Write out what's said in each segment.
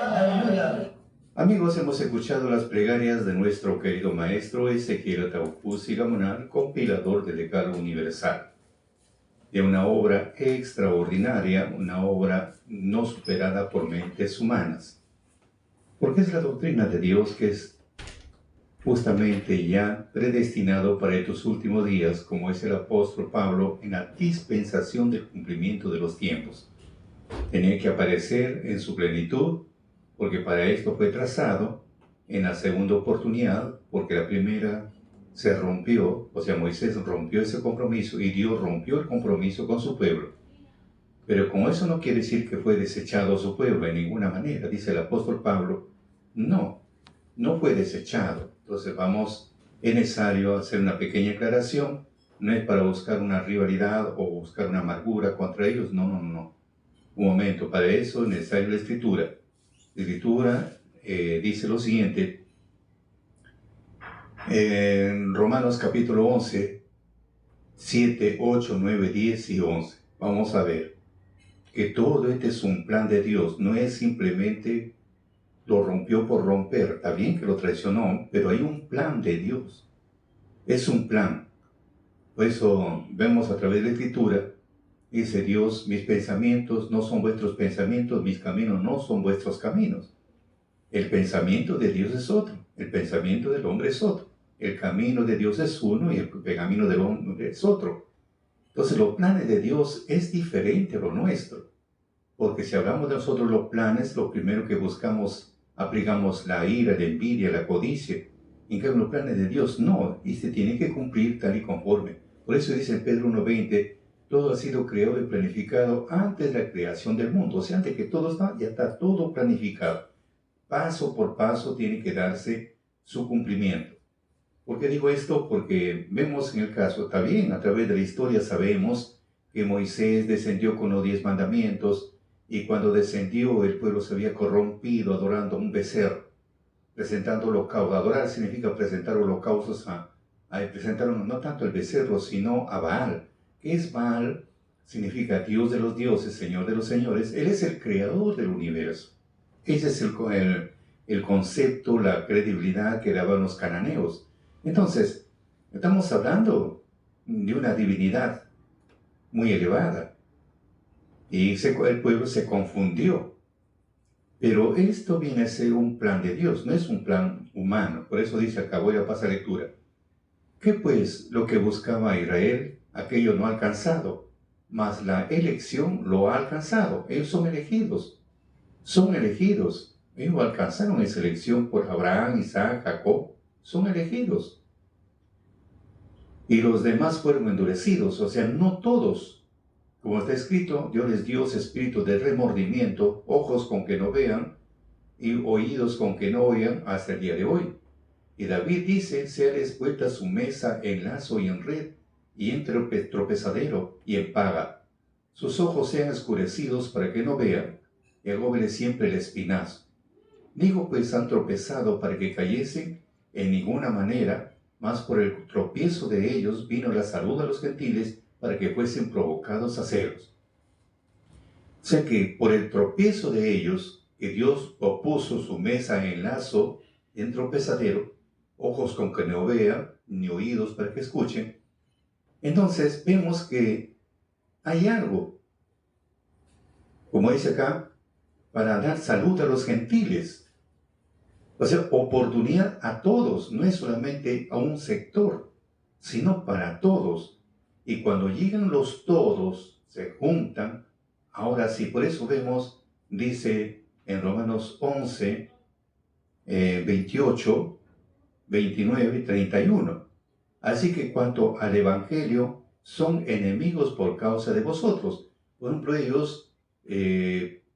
Aleluya. Amigos, hemos escuchado las plegarias de nuestro querido maestro Ezequiel Atahualpuzi Gamonal, compilador del Decálogo Universal, de una obra extraordinaria, una obra no superada por mentes humanas, porque es la doctrina de Dios que es justamente ya predestinado para estos últimos días, como es el apóstol Pablo, en la dispensación del cumplimiento de los tiempos. Tenía que aparecer en su plenitud, porque para esto fue trazado en la segunda oportunidad, porque la primera se rompió, o sea, Moisés rompió ese compromiso y Dios rompió el compromiso con su pueblo. Pero con eso no quiere decir que fue desechado su pueblo en ninguna manera, dice el apóstol Pablo. No fue desechado. Entonces es necesario hacer una pequeña aclaración. No es para buscar una rivalidad o buscar una amargura contra ellos, no. Un momento, para eso es necesaria la Escritura. La Escritura dice lo siguiente, en Romanos capítulo 11, 7, 8, 9, 10 y 11. Vamos a ver que todo este es un plan de Dios, no es simplemente lo rompió por romper. Está bien que lo traicionó, pero hay un plan de Dios. Es un plan. Por eso vemos a través de la Escritura, dice Dios, mis pensamientos no son vuestros pensamientos, mis caminos no son vuestros caminos. El pensamiento de Dios es otro, el pensamiento del hombre es otro. El camino de Dios es uno y el camino del hombre es otro. Entonces los planes de Dios es diferente a lo nuestro. Porque si hablamos de nosotros los planes, lo primero que buscamos, aplicamos la ira, la envidia, la codicia. En cambio, los planes de Dios no, y se tienen que cumplir tal y conforme. Por eso dice en Pedro 1:20, todo ha sido creado y planificado antes de la creación del mundo. O sea, antes que todo está, ya está todo planificado. Paso por paso tiene que darse su cumplimiento. ¿Por qué digo esto? Porque vemos en el caso, está bien, a través de la historia sabemos que Moisés descendió con los 10 mandamientos, y cuando descendió el pueblo se había corrompido adorando a un becerro, presentando holocaustos. Adorar significa presentar holocaustos presentar no tanto el becerro, sino a Baal. ¿Qué es Baal? Significa Dios de los dioses, Señor de los señores. Él es el creador del universo. Ese es el concepto, la credibilidad que daban los cananeos. Entonces, estamos hablando de una divinidad muy elevada. Y el pueblo se confundió. Pero esto viene a ser un plan de Dios, no es un plan humano. Por eso dice, acá voy a pasar lectura. ¿Qué pues lo que buscaba Israel? Aquello no ha alcanzado, mas la elección lo ha alcanzado. Ellos son elegidos. Son elegidos. Ellos alcanzaron esa elección por Abraham, Isaac, Jacob. Son elegidos. Y los demás fueron endurecidos, o sea, no todos. Como está escrito, Dios les dio espíritu de remordimiento, ojos con que no vean y oídos con que no oigan hasta el día de hoy. Y David dice, seales vuelta su mesa en lazo y en red, y en tropezadero y en paga. Sus ojos sean escurecidos para que no vean, y agóbele siempre el espinazo. Digo pues han tropezado para que cayesen en ninguna manera, mas por el tropiezo de ellos vino la salud a los gentiles para que fuesen provocados a celos. O sea que por el tropiezo de ellos, que Dios opuso su mesa en lazo, en tropezadero, ojos con que no vean, ni oídos para que escuchen. Entonces vemos que hay algo, como dice acá, para dar salud a los gentiles. O sea, oportunidad a todos, no es solamente a un sector, sino para todos. Y cuando llegan los todos, se juntan. Ahora sí, por eso vemos, dice en Romanos 11, 28, 29 y 31. Así que cuanto al Evangelio, son enemigos por causa de vosotros. Por ejemplo, ellos,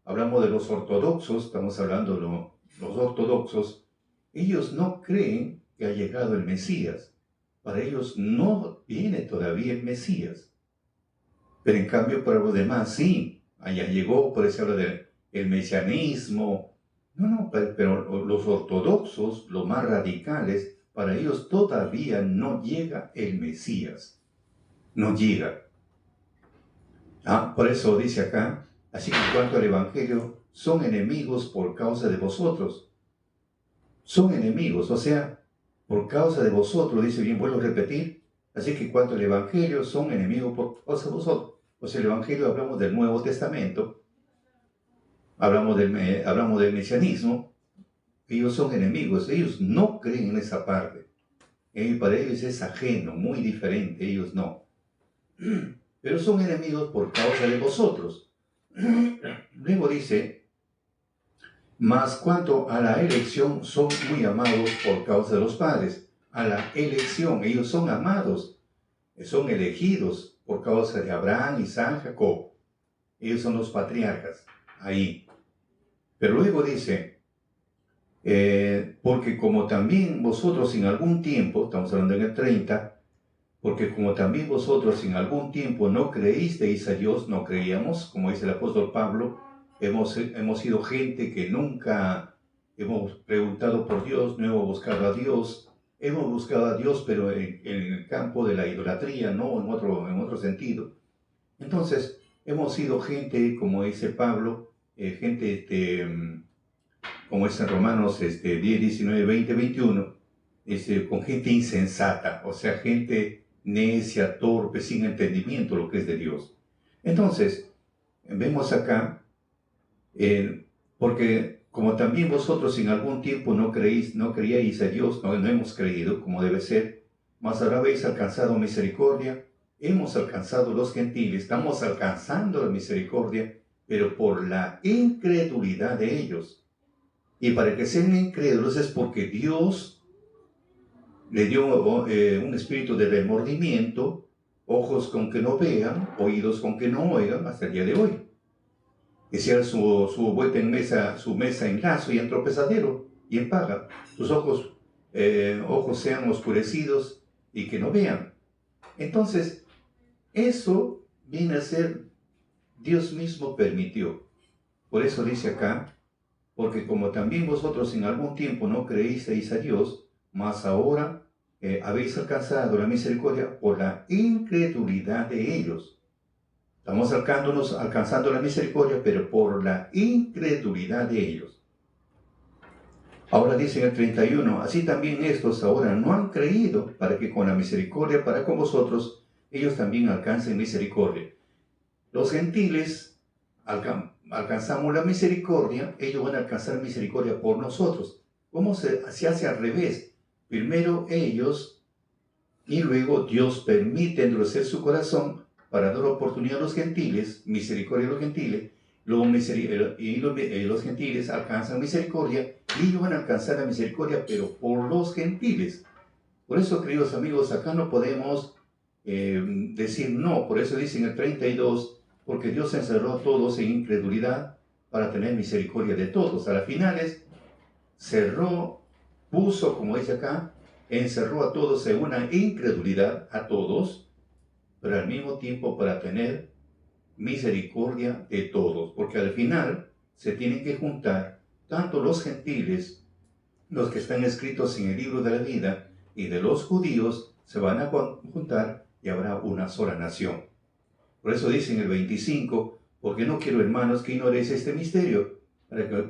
hablamos de los ortodoxos, estamos hablando de los ortodoxos, ellos no creen que ha llegado el Mesías. Para ellos no viene todavía el Mesías. Pero en cambio para los demás sí, allá llegó, por eso habla del mesianismo. No, pero los ortodoxos, los más radicales, para ellos todavía no llega el Mesías. No llega. Por eso dice acá, así que en cuanto al Evangelio, son enemigos por causa de vosotros. Son enemigos, o sea, por causa de vosotros, dice bien, vuelvo a repetir. Así que cuanto al Evangelio son enemigos por causa de vosotros. O sea, el Evangelio hablamos del Nuevo Testamento, hablamos del mesianismo. Ellos son enemigos, ellos no creen en esa parte. Para ellos es ajeno, muy diferente, ellos no. Pero son enemigos por causa de vosotros. Luego dice, mas cuanto a la elección son muy amados por causa de los padres. A la elección, ellos son amados, son elegidos por causa de Abraham, Isaac, Jacob. Ellos son los patriarcas, ahí. Pero luego dice, porque como también vosotros en algún tiempo, estamos hablando en el 30, porque como también vosotros en algún tiempo no creísteis a Dios, no creíamos, como dice el apóstol Pablo, hemos sido gente que nunca hemos preguntado por Dios, no hemos buscado a Dios, hemos buscado a Dios, pero en el campo de la idolatría, no en otro sentido. Entonces, hemos sido gente, como dice Pablo, gente, como es en Romanos 10, 19, 20, 21, con gente insensata, o sea, gente necia, torpe, sin entendimiento lo que es de Dios. Entonces, vemos acá, porque como también vosotros en algún tiempo no creíais a Dios, no hemos creído como debe ser, mas ahora habéis alcanzado misericordia, hemos alcanzado los gentiles, estamos alcanzando la misericordia, pero por la incredulidad de ellos. Y para que sean incrédulos es porque Dios le dio un espíritu de remordimiento, ojos con que no vean, oídos con que no oigan, hasta el día de hoy. Hicieron su vuelta en mesa, su mesa en lazo y en tropezadero y en paga. Sus ojos sean oscurecidos y que no vean. Entonces, eso viene a ser, Dios mismo permitió. Por eso dice acá, porque como también vosotros en algún tiempo no creísteis a Dios, mas ahora habéis alcanzado la misericordia por la incredulidad de ellos. Estamos alcanzando la misericordia, pero por la incredulidad de ellos. Ahora dice en el 31, así también estos ahora no han creído, para que con la misericordia para con vosotros, ellos también alcancen misericordia. Los gentiles alcanzamos la misericordia, ellos van a alcanzar misericordia por nosotros. ¿Cómo se hace al revés? Primero ellos, y luego Dios permite endurecer su corazón para dar oportunidad a los gentiles, misericordia a los gentiles, los gentiles alcanzan misericordia y ellos van a alcanzar la misericordia, pero por los gentiles. Por eso, queridos amigos, acá no podemos decir no. Por eso dice en el 32, porque Dios encerró a todos en incredulidad para tener misericordia de todos. A las finales, puso, como dice acá, encerró a todos en una incredulidad, a todos, pero al mismo tiempo para tener misericordia de todos, porque al final se tienen que juntar tanto los gentiles, los que están escritos en el libro de la vida, y de los judíos se van a juntar y habrá una sola nación. Por eso dice en el 25, porque no quiero, hermanos, que ignoréis este misterio,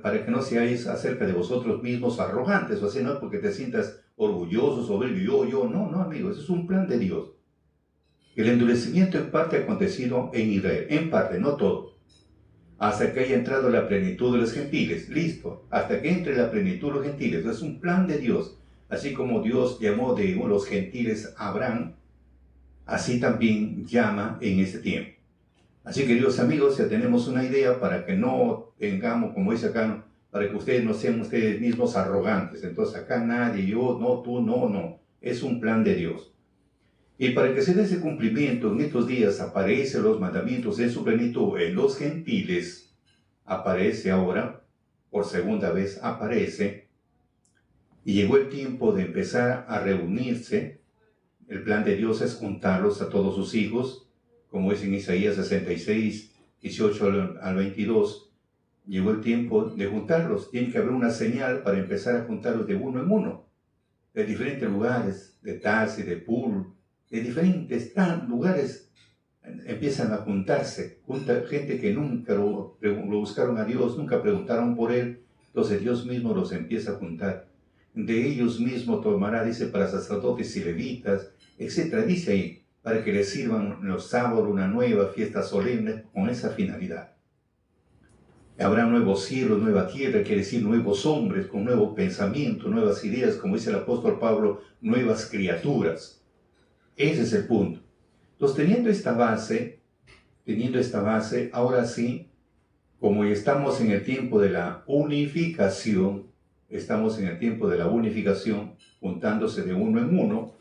para que no seáis acerca de vosotros mismos arrogantes, o sea, no porque te sientas orgulloso, soberbio, yo, no, amigos, es un plan de Dios. El endurecimiento en parte ha acontecido en Israel, en parte, no todo, hasta que haya entrado la plenitud de los gentiles, listo, hasta que entre la plenitud de los gentiles, es un plan de Dios, así como Dios llamó de los gentiles a Abraham, así también llama en este tiempo. Así que, queridos amigos, ya tenemos una idea para que no tengamos, como dice acá, para que ustedes no sean ustedes mismos arrogantes. Entonces acá nadie, yo, no, tú, no. Es un plan de Dios. Y para que se dé ese cumplimiento, en estos días aparecen los mandamientos en su plenitud en los gentiles. Aparece ahora, por segunda vez aparece. Y llegó el tiempo de empezar a reunirse. El plan de Dios es juntarlos a todos sus hijos, como es en Isaías 66, 18 al 22, llegó el tiempo de juntarlos. Tiene que haber una señal para empezar a juntarlos de uno en uno, de diferentes lugares, de Tarsis, de Pur, de diferentes lugares empiezan a juntarse, gente que nunca lo buscaron a Dios, nunca preguntaron por Él, entonces Dios mismo los empieza a juntar. De ellos mismos tomará, dice, para sacerdotes y levitas, etcétera, dice ahí, para que les sirvan los sábados una nueva fiesta solemne con esa finalidad. Habrá nuevos cielos, nueva tierra, quiere decir nuevos hombres con nuevo pensamiento, nuevas ideas, como dice el apóstol Pablo, nuevas criaturas. Ese es el punto. Entonces, teniendo esta base, ahora sí, como estamos en el tiempo de la unificación, juntándose de uno en uno,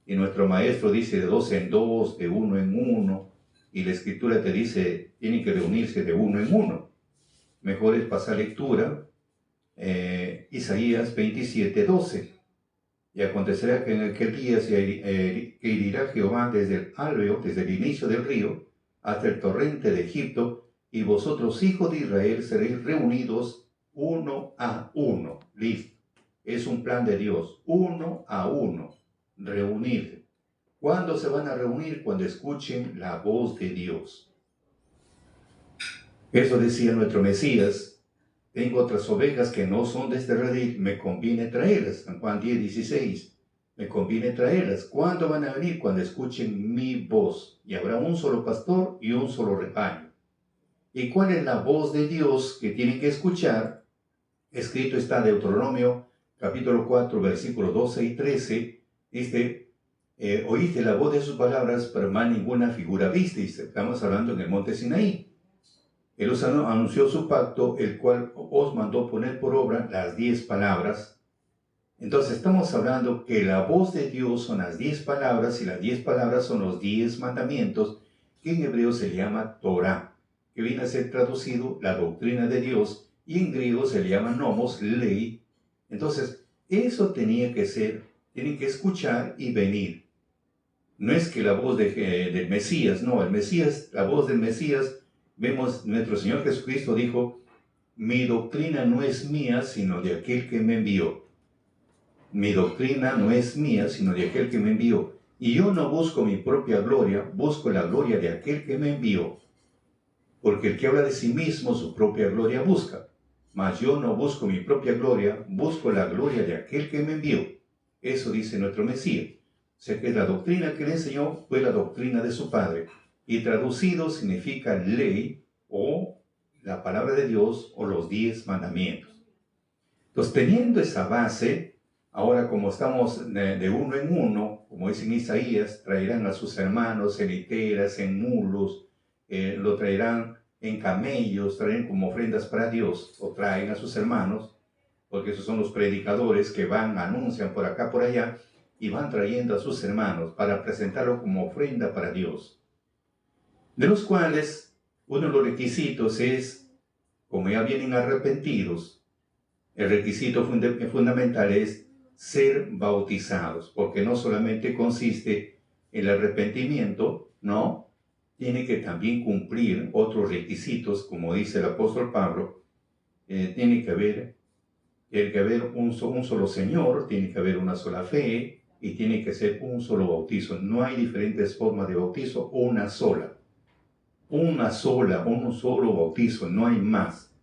y nuestro maestro dice de dos en dos, de uno en uno, y la escritura te dice, tienen que reunirse de uno en uno. Mejor es pasar lectura, Isaías 27:12. Y acontecerá que en aquel día que irá Jehová desde el Álveo, desde el inicio del río, hasta el torrente de Egipto, y vosotros, hijos de Israel, seréis reunidos uno a uno. Listo. Es un plan de Dios, uno a uno, reunirse. ¿Cuándo se van a reunir? Cuando escuchen la voz de Dios. Eso decía nuestro Mesías: tengo otras ovejas que no son de este redil, me conviene traerlas. San Juan 10:16. Me conviene traerlas. ¿Cuándo van a venir? Cuando escuchen mi voz. Y habrá un solo pastor y un solo rebaño. ¿Y cuál es la voz de Dios que tienen que escuchar? Escrito está en Deuteronomio, capítulo 4, versículos 12 y 13. Dice, oíste la voz de sus palabras, pero más ninguna figura visteis. Estamos hablando en el monte Sinaí. Él os anunció su pacto, el cual os mandó poner por obra las 10 palabras. Entonces estamos hablando que la voz de Dios son las 10 palabras, y las 10 palabras son los 10 mandamientos, que en hebreo se llama Torah, que viene a ser traducido la doctrina de Dios, y en griego se le llama nomos, ley. Entonces, eso tenía que ser, tienen que escuchar y venir. No es que la voz del Mesías, no, el Mesías, la voz del Mesías. Vemos, nuestro Señor Jesucristo dijo, mi doctrina no es mía, sino de aquel que me envió. Mi doctrina no es mía, sino de aquel que me envió. Y yo no busco mi propia gloria, busco la gloria de aquel que me envió. Porque el que habla de sí mismo, su propia gloria busca. Mas yo no busco mi propia gloria, busco la gloria de aquel que me envió. Eso dice nuestro Mesías. O sea que la doctrina que le enseñó fue la doctrina de su Padre. Y traducido significa ley, o la palabra de Dios, o los 10 mandamientos. Entonces, teniendo esa base, ahora como estamos de uno en uno, como dice en Isaías, traerán a sus hermanos en literas, en mulos, lo traerán en camellos, traen como ofrendas para Dios, o traen a sus hermanos, porque esos son los predicadores que van, anuncian por acá, por allá, y van trayendo a sus hermanos para presentarlo como ofrenda para Dios. De los cuales uno de los requisitos es, como ya vienen arrepentidos, el requisito fundamental es ser bautizados, porque no solamente consiste en el arrepentimiento, no, tiene que también cumplir otros requisitos, como dice el apóstol Pablo. Tiene que haber un solo Señor, tiene que haber una sola fe, y tiene que ser un solo bautizo. No hay diferentes formas de bautizo, una sola. Un solo bautizo, no hay más.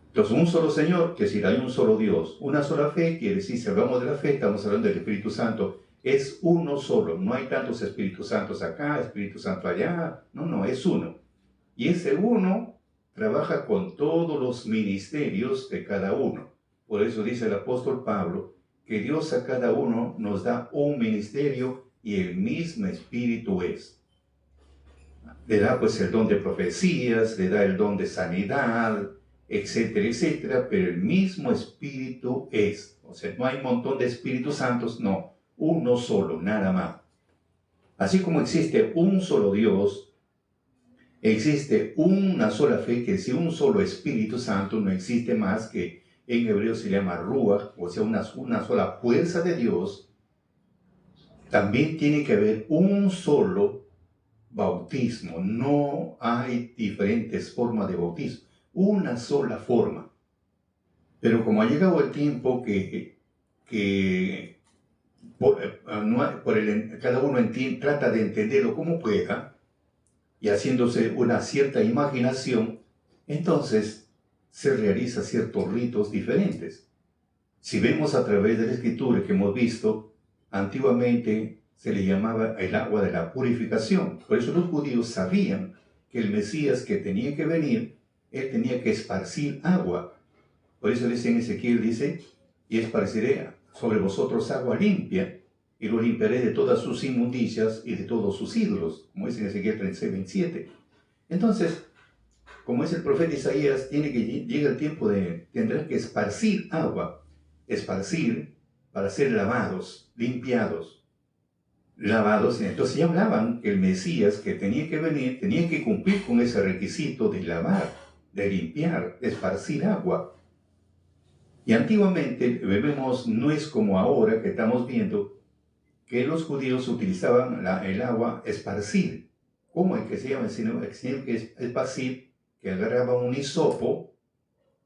Entonces, un solo Señor, que si hay un solo Dios. Una sola fe, quiere decir, si hablamos de la fe, estamos hablando del Espíritu Santo. Es uno solo, no hay tantos Espíritus Santos acá, Espíritu Santo allá. No, es uno. Y ese uno trabaja con todos los ministerios de cada uno. Por eso dice el apóstol Pablo, que Dios a cada uno nos da un ministerio, y el mismo Espíritu es. Le da pues el don de profecías, le da el don de sanidad, etcétera, etcétera, pero el mismo Espíritu es. O sea, no hay un montón de Espíritus Santos, no, uno solo, nada más. Así como existe un solo Dios, existe una sola fe, que si un solo Espíritu Santo, no existe más, que en hebreo se llama Ruach, o sea, una sola fuerza de Dios. También tiene que haber un solo bautismo, no hay diferentes formas de bautismo, una sola forma. Pero como ha llegado el tiempo cada uno trata de entenderlo como pueda, y haciéndose una cierta imaginación, entonces se realizan ciertos ritos diferentes. Si vemos a través de la escritura que hemos visto, antiguamente se le llamaba el agua de la purificación. Por eso los judíos sabían que el Mesías que tenía que venir, él tenía que esparcir agua. Por eso dice en Ezequiel, dice, y esparciré sobre vosotros agua limpia, y lo limpiaré de todas sus inmundicias y de todos sus ídolos, como dice en Ezequiel 36, 27. Entonces, como es el profeta Isaías, llega el tiempo de, tendrán que esparcir agua, esparcir para ser lavados, limpiados, lavados. Entonces ya hablaban que el Mesías que tenía que venir, tenía que cumplir con ese requisito de lavar, de limpiar, de esparcir agua. Y antiguamente, vemos, no es como ahora que estamos viendo, que los judíos utilizaban el agua esparcir. ¿Cómo es que se llama? Sino que es esparcir, que agarraban un hisopo,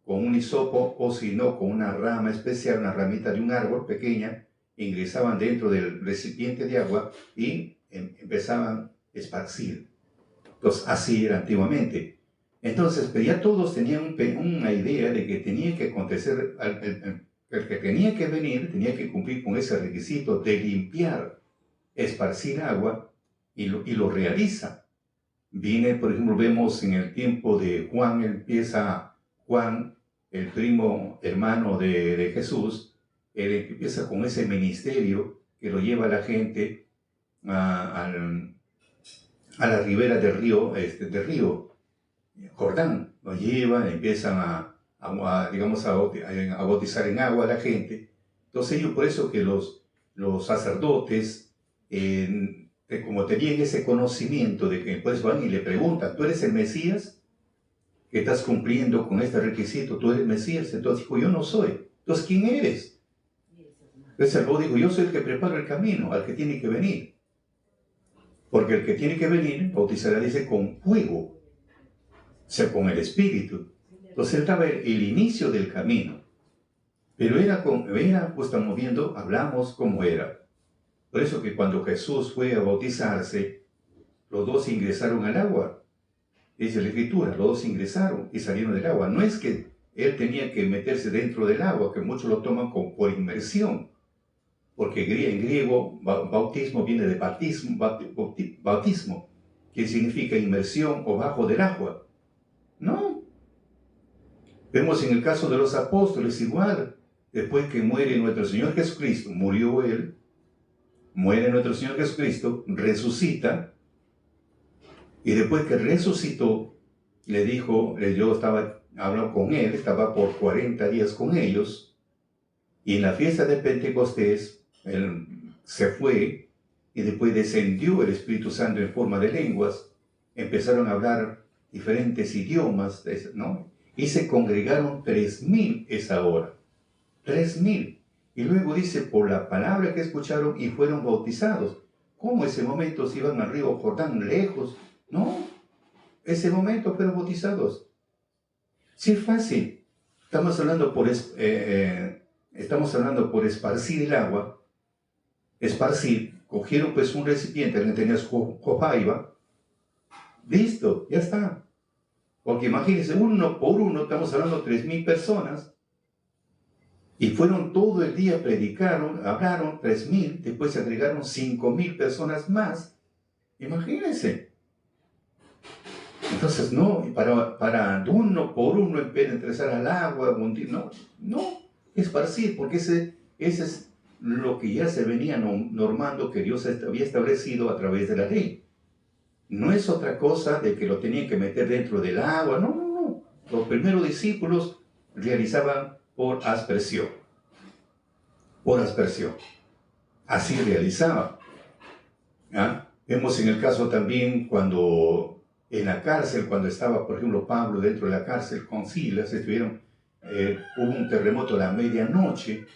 con un hisopo, o si no, con una rama especial, una ramita de un árbol pequeña, ingresaban dentro del recipiente de agua y empezaban a esparcir. Entonces, así era antiguamente. Entonces, pero ya todos tenían una idea de que tenía que acontecer, el que tenía que venir, tenía que cumplir con ese requisito de limpiar, esparcir agua, y lo realiza. Viene, por ejemplo, vemos en el tiempo de Juan, empieza Juan, el primo hermano de Jesús, él empieza con ese ministerio que lo lleva a la gente a la ribera del río Jordán. Lo llevan, empiezan a bautizar en agua a la gente. Entonces ellos, por eso que los sacerdotes, como tenían ese conocimiento de que después van y le preguntan, ¿tú eres el Mesías? ¿Que estás cumpliendo con este requisito? ¿Tú eres el Mesías? Entonces dijo, yo no soy. Entonces, ¿quién eres? Entonces luego dijo, yo soy el que prepara el camino al que tiene que venir. Porque el que tiene que venir, bautizará, dice, con fuego, o sea, con el Espíritu. Entonces él estaba el inicio del camino. Pero pues estamos viendo, hablamos cómo era. Por eso que cuando Jesús fue a bautizarse, los dos ingresaron al agua. Dice la Escritura, los dos ingresaron y salieron del agua. No es que él tenía que meterse dentro del agua, que muchos lo toman por inmersión. Porque en griego, bautismo viene de bautismo, que significa inmersión o bajo del agua. No. Vemos en el caso de los apóstoles igual. Después que muere nuestro Señor Jesucristo, murió Él, muere nuestro Señor Jesucristo, resucita, y después que resucitó, le dijo, yo estaba hablando con Él, estaba por 40 días con ellos, y en la fiesta de Pentecostés, Él se fue, y después descendió el Espíritu Santo en forma de lenguas, empezaron a hablar diferentes idiomas, ¿no? Y se congregaron 3,000 esa hora. 3,000. Y luego dice, por la palabra que escucharon y fueron bautizados. ¿Cómo ese momento se iban al río Jordán lejos? No, ese momento fueron bautizados. Sí, es fácil. Estamos hablando por esparcir el agua. Esparcir, cogieron pues un recipiente que tenía jojaiba. Listo, ya está. Porque imagínense, uno por uno, estamos hablando de 3,000 personas. Y fueron todo el día, predicaron, hablaron 3,000, después se agregaron 5,000 personas más. Imagínense. Entonces, no, para uno por uno empezar al agua, no, esparcir, porque ese es lo que ya se venía normando, que Dios había establecido a través de la ley. No es otra cosa de que lo tenían que meter dentro del agua, no. Los primeros discípulos realizaban por aspersión. Así realizaban. ¿Ah? Vemos en el caso también cuando en la cárcel, cuando estaba, por ejemplo, Pablo dentro de la cárcel con Silas, hubo un terremoto a la medianoche,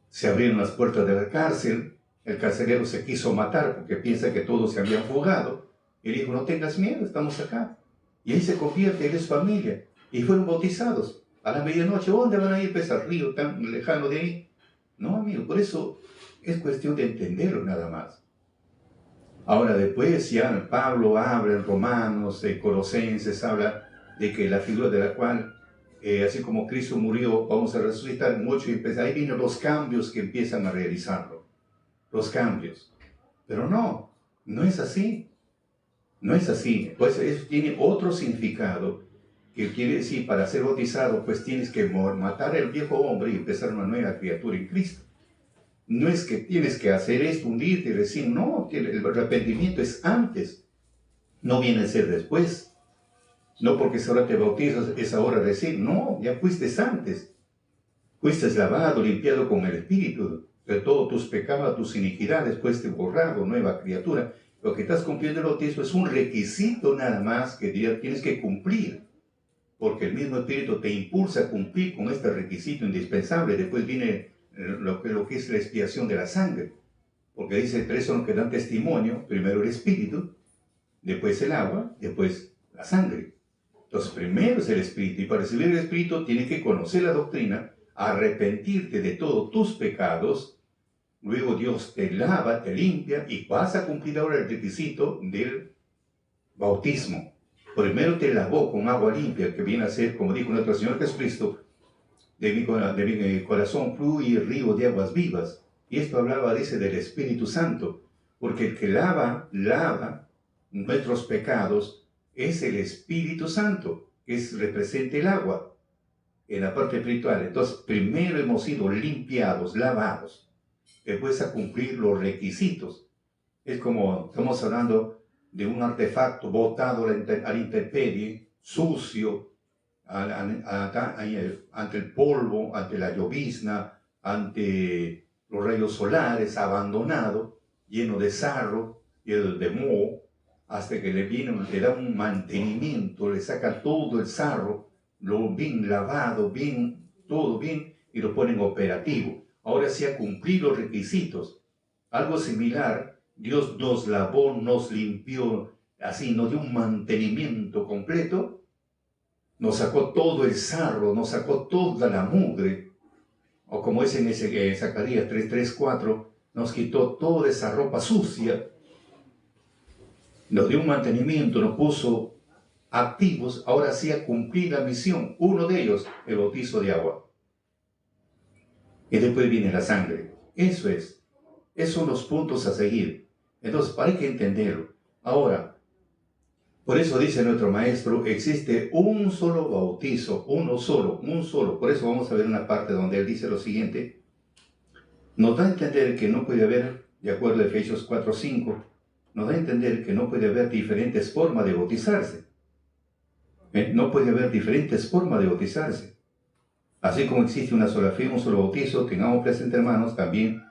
se abrieron las puertas de la cárcel, el carcelero se quiso matar porque piensa que todos se habían fugado, y dijo, no tengas miedo, estamos acá. Y ahí se convierte, él es familia, y fueron bautizados. A la medianoche, ¿dónde van a ir? Pues al río tan lejano de ahí. No, amigo, por eso es cuestión de entenderlo nada más. Ahora después ya Pablo habla en Romanos, en Colosenses, habla de que la figura de la cual, así como Cristo murió, vamos a resucitar mucho y empezar. Ahí vienen los cambios que empiezan a realizarlo, los cambios. Pero no, no es así. No es así. Pues eso tiene otro significado, que quiere decir, para ser bautizado, pues tienes que matar al viejo hombre y empezar una nueva criatura en Cristo. No es que tienes que hacer esto, hundirte y decir, no, el arrepentimiento es antes, no viene a ser después. No porque ahora te bautizas, es ahora decir, no, ya fuiste antes. Fuiste lavado, limpiado con el Espíritu, de todos tus pecados, tus iniquidades, fuiste borrado, nueva criatura. Lo que estás cumpliendo el bautismo es un requisito nada más que tienes que cumplir, porque el mismo Espíritu te impulsa a cumplir con este requisito indispensable. Después viene lo que es la expiación de la sangre, porque dice, tres son los que dan testimonio: primero el Espíritu, después el agua, después la sangre. Entonces primero es el Espíritu, y para recibir el Espíritu tienes que conocer la doctrina, arrepentirte de todos tus pecados, luego Dios te lava, te limpia, y vas a cumplir ahora el requisito del bautismo. Primero te lavó con agua limpia, que viene a ser, como dijo nuestro Señor Jesucristo, de mi corazón fluye río de aguas vivas. Y esto hablaba, dice, del Espíritu Santo, porque el que lava nuestros pecados es el Espíritu Santo, que representa el agua en la parte espiritual. Entonces, primero hemos sido limpiados, lavados, después a cumplir los requisitos. Es como estamos hablando de un artefacto botado a la intemperie, sucio, ante el polvo, ante la llovizna, ante los rayos solares, abandonado, lleno de sarro, lleno de moho, hasta que le da un mantenimiento, le saca todo el sarro, lo bien lavado, todo bien, y lo ponen operativo. Ahora sí ha cumplido los requisitos. Algo similar, Dios nos lavó, nos limpió, así nos dio un mantenimiento completo, nos sacó todo el sarro, nos sacó toda la mugre, o como es en Zacarías 3:4, nos quitó toda esa ropa sucia, nos dio un mantenimiento, nos puso activos. Ahora sí a cumplir la misión. Uno de ellos, el bautizo de agua. Y después viene la sangre. Esos son los puntos a seguir. Entonces, hay que entenderlo. Ahora, por eso dice nuestro maestro, existe un solo bautizo, un solo. Por eso vamos a ver una parte donde él dice lo siguiente. Nos da a entender que no puede haber, de acuerdo a Efesios 4:5, nos da a entender que no puede haber diferentes formas de bautizarse. No puede haber diferentes formas de bautizarse. Así como existe una sola fe, un solo bautizo, tengamos presente, hermanos, también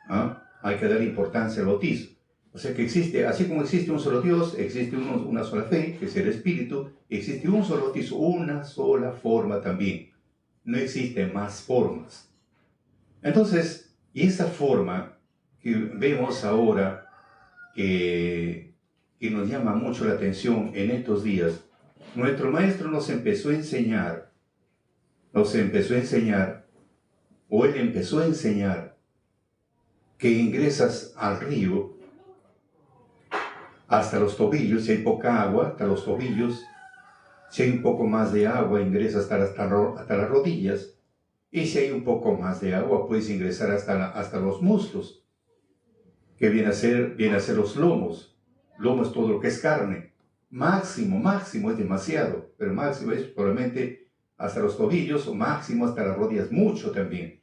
hay que dar importancia al bautizo. O sea que existe, así como existe un solo Dios, existe una sola fe, que es el Espíritu, existe un solo bautizo, una sola forma también. No existen más formas. Entonces, y esa forma que vemos ahora, que nos llama mucho la atención en estos días, nuestro maestro nos empezó a enseñar, o él empezó a enseñar, que ingresas al río hasta los tobillos, si hay poca agua, hasta los tobillos, si hay un poco más de agua, ingresas hasta las rodillas, y si hay un poco más de agua, puedes ingresar hasta los muslos, que viene a ser los lomos. Lomo es todo lo que es carne. Máximo es demasiado, pero máximo es probablemente hasta los tobillos, o máximo hasta las rodillas, mucho también.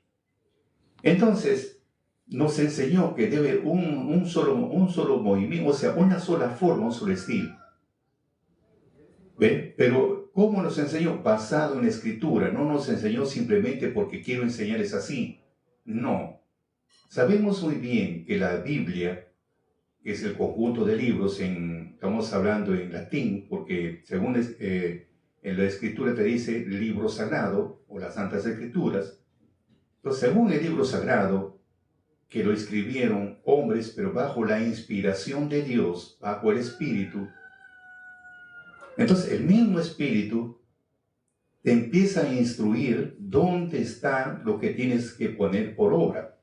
Entonces, nos enseñó que debe un solo movimiento, o sea, una sola forma, un solo estilo. ¿Ven? Pero, ¿cómo nos enseñó? Basado en la Escritura. No nos enseñó simplemente porque quiero enseñarles así. No. Sabemos muy bien que la Biblia, que es el conjunto de libros, estamos hablando en latín, porque según en la Escritura te dice libro sagrado, o las Santas Escrituras. Entonces, según el libro sagrado, que lo escribieron hombres, pero bajo la inspiración de Dios, bajo el Espíritu, entonces el mismo Espíritu te empieza a instruir dónde está lo que tienes que poner por obra.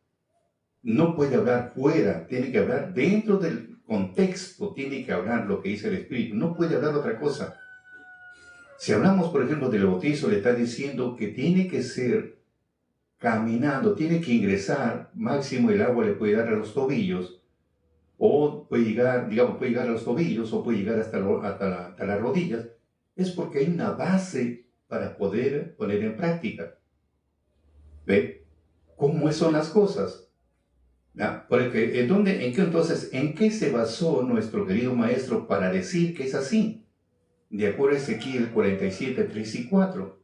No puede hablar fuera, tiene que hablar dentro contexto tiene que hablar lo que dice el Espíritu, no puede hablar otra cosa. Si hablamos, por ejemplo, del bautizo, le está diciendo que tiene que ser caminando, tiene que ingresar, máximo el agua le puede dar a los tobillos, o puede llegar, digamos, puede llegar a los tobillos, o puede llegar hasta las rodillas, es porque hay una base para poder poner en práctica. ¿Ve? ¿Cómo son las cosas? ¿Ya? Porque, ¿en qué se basó nuestro querido maestro para decir que es así? De acuerdo a Ezequiel 47, 3 y 4.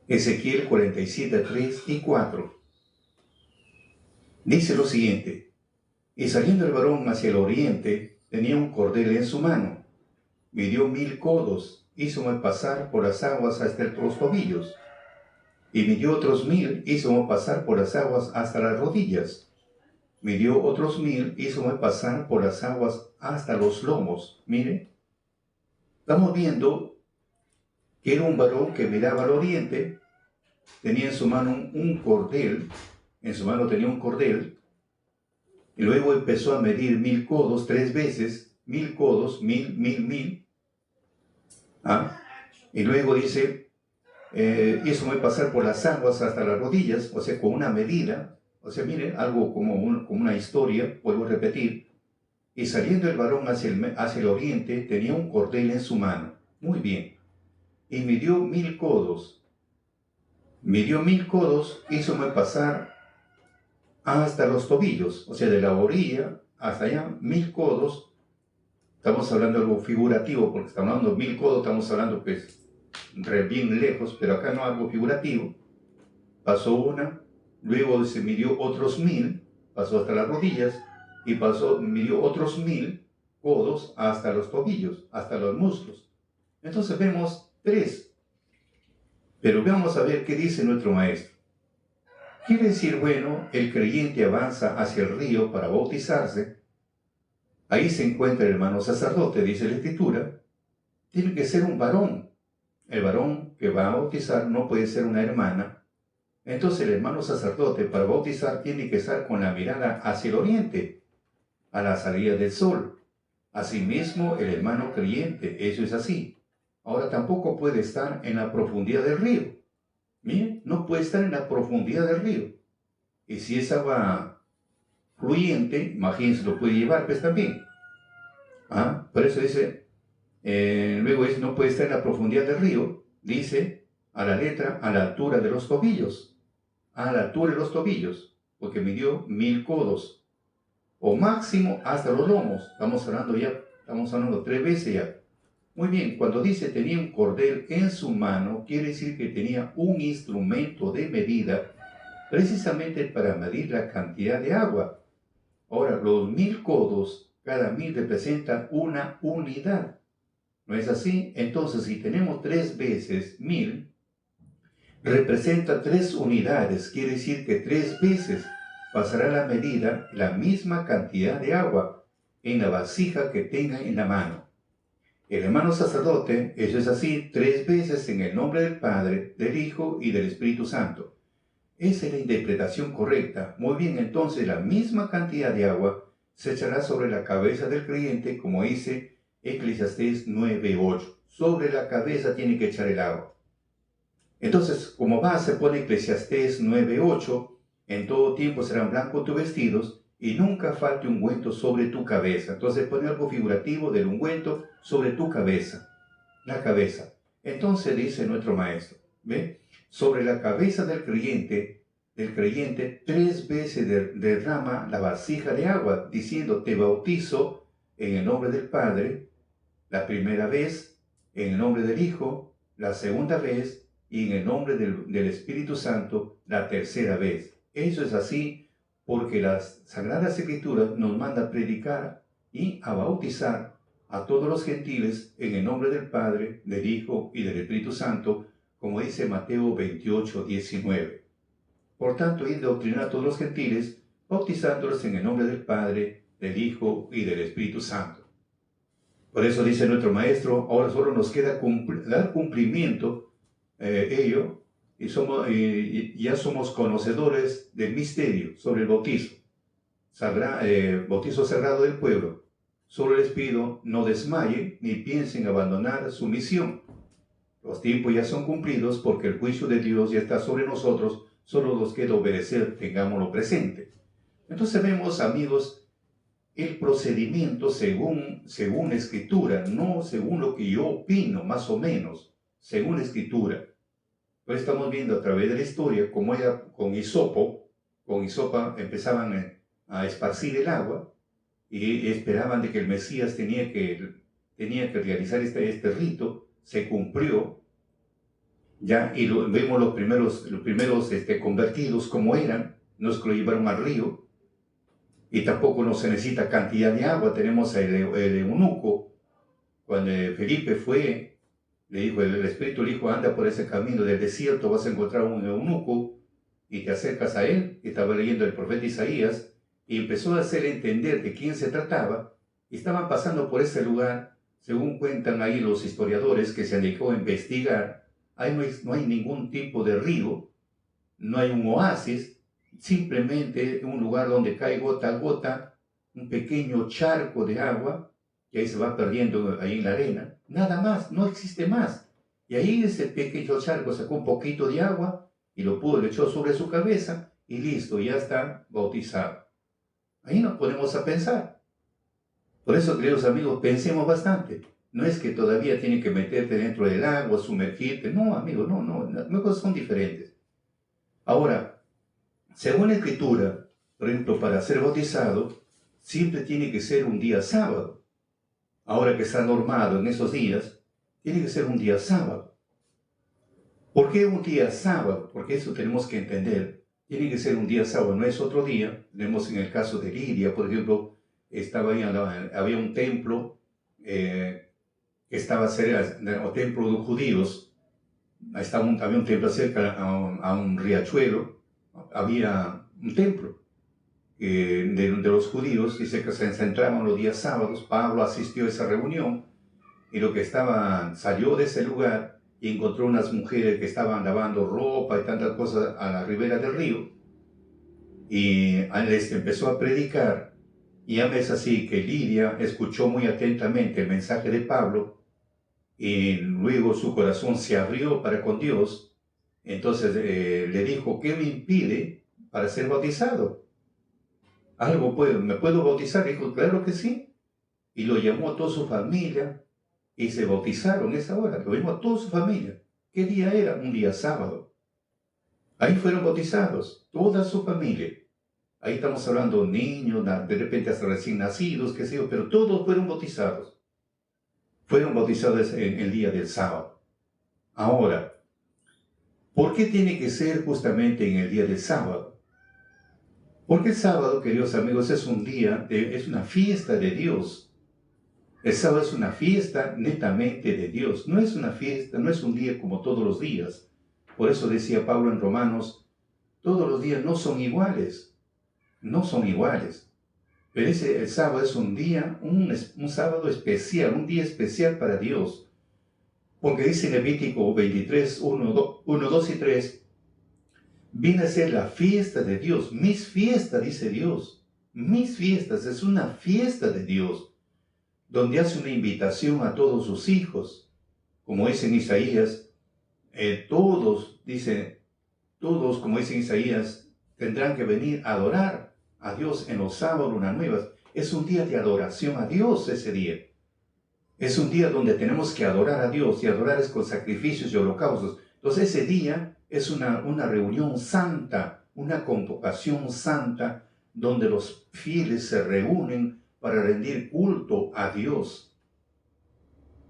Ezequiel 47, 3 y 4. Dice lo siguiente: y saliendo el varón hacia el oriente, tenía un cordel en su mano. Midió 1000 codos, hízome pasar por las aguas hasta los tobillos. Y midió otros 1000, hízome pasar por las aguas hasta las rodillas. Midió otros 1000, hízome pasar por las aguas hasta los lomos. Mire, estamos viendo que era un varón que miraba al oriente, tenía en su mano un cordel, en su mano tenía un cordel, y luego empezó a medir 1000 codos 3 veces, 1000 codos, 1000, 1000, 1000. Y luego dice, hízome pasar por las aguas hasta las rodillas, o sea, con una medida, o sea, mire, algo como una historia, vuelvo a repetir. Y saliendo el varón hacia el oriente, tenía un cordel en su mano. Muy bien. Y midió 1000 codos. Midió 1000 codos, hízome pasar hasta los tobillos, o sea, de la orilla hasta allá, 1000 codos. Estamos hablando de algo figurativo, porque estamos hablando de 1000 codos, estamos hablando pues bien lejos, pero acá no algo figurativo. Pasó una, luego se midió otros 1000, pasó hasta las rodillas, y midió otros 1000 codos hasta los tobillos, hasta los muslos. Entonces vemos 3. Pero vamos a ver qué dice nuestro maestro. Quiere decir, bueno, el creyente avanza hacia el río para bautizarse. Ahí se encuentra el hermano sacerdote, dice la Escritura. Tiene que ser un varón. El varón que va a bautizar no puede ser una hermana. Entonces el hermano sacerdote para bautizar tiene que estar con la mirada hacia el oriente, a la salida del sol. Asimismo, el hermano creyente, eso es así. Ahora tampoco puede estar en la profundidad del río. Miren, no puede estar en la profundidad del río. Y si es agua fluyente, imagínense, lo puede llevar pues también. Por eso dice, luego dice, no puede estar en la profundidad del río, dice, a la letra, a la altura de los tobillos. A la altura de los tobillos, porque midió 1000 codos. O máximo hasta los lomos. Estamos hablando 3 veces ya. Muy bien, cuando dice tenía un cordel en su mano, quiere decir que tenía un instrumento de medida precisamente para medir la cantidad de agua. Ahora, los 1000 codos, cada 1000 representa una unidad. ¿No es así? Entonces, si tenemos 3 veces 1000, representa 3 unidades. Quiere decir que 3 veces pasará la medida la misma cantidad de agua en la vasija que tenga en la mano. El hermano sacerdote, eso es así, 3 veces en el nombre del Padre, del Hijo y del Espíritu Santo. Esa es la interpretación correcta. Muy bien, entonces la misma cantidad de agua se echará sobre la cabeza del creyente, como dice Eclesiastés 9:8. Sobre la cabeza tiene que echar el agua. Entonces, como base pone Eclesiastés 9:8, en todo tiempo serán blancos tus vestidos, y nunca falte ungüento sobre tu cabeza. Entonces pone algo figurativo del ungüento sobre tu cabeza, la cabeza. Entonces dice nuestro maestro, ¿ve? Sobre la cabeza del creyente 3 veces derrama la vasija de agua, diciendo, te bautizo en el nombre del Padre, la primera vez, en el nombre del Hijo, la segunda vez, y en el nombre del Espíritu Santo, la tercera vez. Eso es así porque las Sagradas Escrituras nos manda a predicar y a bautizar a todos los gentiles en el nombre del Padre, del Hijo y del Espíritu Santo, como dice Mateo 28:19. Por tanto, ir a doctrinar a todos los gentiles, bautizándolos en el nombre del Padre, del Hijo y del Espíritu Santo. Por eso dice nuestro Maestro, ahora solo nos queda dar cumplimiento ello, y ya somos conocedores del misterio sobre el bautismo. bautizo sagrado del pueblo. Solo les pido, no desmayen ni piensen abandonar su misión. Los tiempos ya son cumplidos porque el juicio de Dios ya está sobre nosotros, solo nos queda obedecer, tengámoslo presente. Entonces vemos, amigos, el procedimiento según la Escritura, no según lo que yo opino, más o menos, según la Escritura. Pues estamos viendo a través de la historia cómo era con hisopa empezaban a esparcir el agua y esperaban de que el Mesías tenía que realizar este rito. Se cumplió, ya, y vemos los primeros convertidos como eran, no es que lo llevaron al río, y tampoco no se necesita cantidad de agua. Tenemos el eunuco, cuando Felipe fue, le dijo, el Espíritu le dijo, anda por ese camino del desierto, vas a encontrar un eunuco, y te acercas a él. Estaba leyendo el profeta Isaías, y empezó a hacer entender de quién se trataba, y estaban pasando por ese lugar, según cuentan ahí los historiadores que se han dedicado a investigar. Ahí no hay ningún tipo de río, no hay un oasis, simplemente un lugar donde cae gota a gota, un pequeño charco de agua, que ahí se va perdiendo ahí en la arena, nada más, no existe más. Y ahí ese pequeño charco sacó un poquito de agua, y lo echó sobre su cabeza, y listo, ya está bautizado. Ahí nos ponemos a pensar. Por eso, queridos amigos, pensemos bastante. No es que todavía tienes que meterte dentro del agua, sumergirte. No, amigo, no, las cosas son diferentes. Ahora, según la Escritura, por ejemplo, para ser bautizado, siempre tiene que ser un día sábado. Ahora que está normado en esos días, tiene que ser un día sábado. ¿Por qué un día sábado? Porque eso tenemos que entender. Tiene que ser un día sábado, no es otro día. Tenemos en el caso de Lidia, por ejemplo, había un templo que estaba cerca del templo de los judíos. Había un templo cerca a un riachuelo. Había un templo de los judíos. Dice que se entraban los días sábados. Pablo asistió a esa reunión, y salió de ese lugar y encontró unas mujeres que estaban lavando ropa y tantas cosas a la ribera del río, y les empezó a predicar. Y es así que Lidia escuchó muy atentamente el mensaje de Pablo, y luego su corazón se abrió para con Dios. Entonces le dijo, ¿qué me impide para ser bautizado? ¿Me puedo bautizar? Dijo, claro que sí. Y lo llamó a toda su familia, y se bautizaron esa hora. Lo llamó a toda su familia. ¿Qué día era? Un día sábado. Ahí fueron bautizados, toda su familia. Ahí estamos hablando de niños, de repente hasta recién nacidos, qué sé yo, pero todos fueron bautizados. Fueron bautizados en el día del sábado. Ahora, ¿por qué tiene que ser justamente en el día del sábado? Porque el sábado, queridos amigos, es una fiesta de Dios. El sábado es una fiesta netamente de Dios. No es una fiesta, no es un día como todos los días. Por eso decía Pablo en Romanos, todos los días no son iguales. No son iguales. Pero el sábado es un día, un sábado especial, un día especial para Dios. Porque dice Levítico 23, 1, 2 y 3, viene a ser la fiesta de Dios. Mis fiestas, dice Dios. Mis fiestas, es una fiesta de Dios, donde hace una invitación a todos sus hijos. Como dice en Isaías, todos, como dice en Isaías, tendrán que venir a adorar a Dios en los sábados, lunas nuevas. Es un día de adoración a Dios ese día. Es un día donde tenemos que adorar a Dios, y adorar es con sacrificios y holocaustos. Entonces ese día es una reunión santa, una convocación santa, donde los fieles se reúnen para rendir culto a Dios.